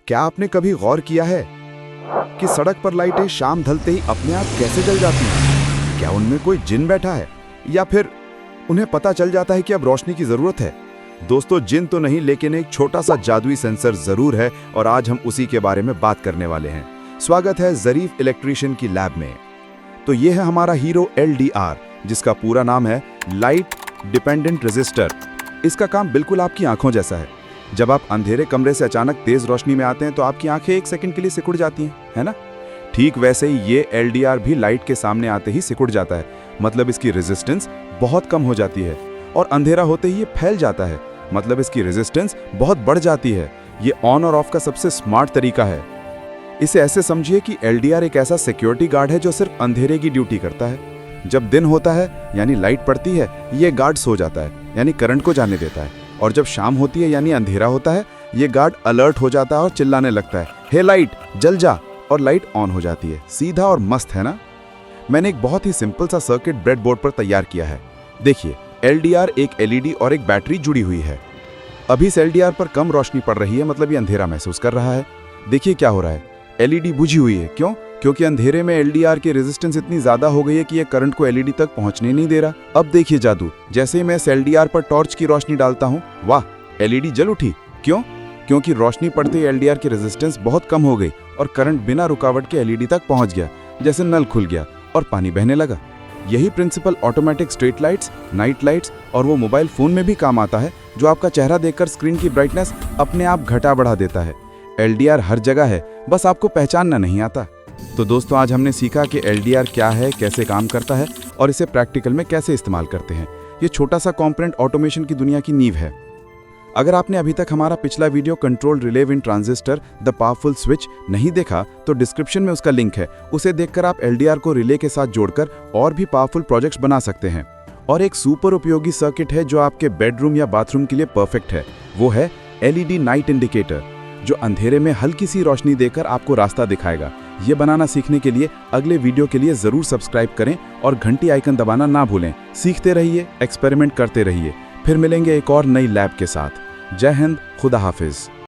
क्या आपने कभी गौर किया है कि सड़क पर लाइटें शाम ढलते ही अपने आप कैसे जल जाती हैं? क्या उनमें कोई जिन बैठा है या फिर उन्हें पता चल जाता है कि अब रोशनी की जरूरत है? दोस्तों, जिन तो नहीं, लेकिन एक छोटा सा जादुई सेंसर जरूर है और आज हम उसी के बारे में बात करने वाले हैं। स्वागत है ज़रीफ इलेक्ट्रीशियन की लैब में। तो ये है हमारा हीरो LDR, जिसका पूरा नाम है लाइट डिपेंडेंट रेजिस्टर। इसका काम बिल्कुल आपकी आंखों जैसा है। जब आप अंधेरे कमरे से अचानक तेज रोशनी में आते हैं तो आपकी आंखें एक सेकंड के लिए सिकुड़ जाती हैं, है ना? ठीक वैसे ही ये LDR भी लाइट के सामने आते ही सिकुड़ जाता है। मतलब इसकी रेजिस्टेंस बहुत कम हो जाती है। और अंधेरा होते ही ये फैल जाता है। मतलब इसकी रेजिस्टेंस बहुत बढ़ जाती है। ये ऑन और ऑफ का सबसे स्मार्ट तरीका है। इसे ऐसे समझिए कि LDR एक ऐसा सिक्योरिटी गार्ड है जो सिर्फ अंधेरे की ड्यूटी करता है। जब दिन होता है यानी लाइट पड़ती है, ये गार्ड सो जाता है यानी करंट को जाने देता है। और जब शाम होती है यानी अंधेरा होता है, ये गार्ड अलर्ट हो जाता है और चिल्लाने लगता है, हे लाइट जल जा, और लाइट ऑन हो जाती है। सीधा और मस्त, है ना? मैंने एक बहुत ही सिंपल सा सर्किट ब्रेडबोर्ड पर तैयार किया है। देखिए, LDR एक LED और एक बैटरी जुड़ी हुई है। अभी इस LDR पर कम रोशनी पड़ रही है, मतलब ये अंधेरा महसूस कर रहा है। देखिए क्या हो रहा है, LED बुझी हुई है। क्यों? क्योंकि अंधेरे में LDR की रेजिस्टेंस इतनी ज्यादा हो गई है कि ये करंट को LED तक पहुंचने नहीं दे रहा। अब देखिए जादू, जैसे ही मैं इस LDR पर टॉर्च की रोशनी डालता हूँ, वाह, LED जल उठी। क्यों? क्योंकि रोशनी पड़ते ही LDR की रेजिस्टेंस बहुत कम हो गई और करंट बिना रुकावट के LED तक पहुंच गया। जैसे नल खुल गया और पानी बहने लगा। यही principle automatic street lights, night lights और वो मोबाइल फोन में भी काम आता है, जो आपका चेहरा देखकर स्क्रीन की ब्राइटनेस अपने आप घटा बढ़ा देता है। LDR हर जगह है, बस आपको पहचानना नहीं आता। तो दोस्तों, आज हमने सीखा कि LDR क्या है, कैसे काम करता है और इसे प्रैक्टिकल में कैसे इस्तेमाल करते हैं। ये छोटा सा कॉम्पोनेंट ऑटोमेशन की दुनिया की नींव है। अगर आपने अभी तक हमारा पिछला video control relay wind transistor the powerful switch नहीं देखा तो डिस्क्रिप्शन में उसका लिंक है। उसे देखकर आप LDR को रिले के साथ जोड़कर और भी पावरफुल प्रोजेक्ट्स बना सकते हैं। और एक सुपर उपयोगी सर्किट है जो आपके बेडरूम या बाथरूम के लिए परफेक्ट है। वो है LED नाइट इंडिकेटर, जो अंधेरे में हल्की सी रोशनी देकर आपको रास्ता दिखाएगा। ये बनाना सीखने के लिए अगले वीडियो के लिए जरूर सब्सक्राइब करें और घंटी आइकन दबाना ना भूलें। सीखते रहिए, एक्सपेरिमेंट करते रहिए। फिर मिलेंगे एक और नई लैब के साथ। जय हिंद, खुदा हाफिज।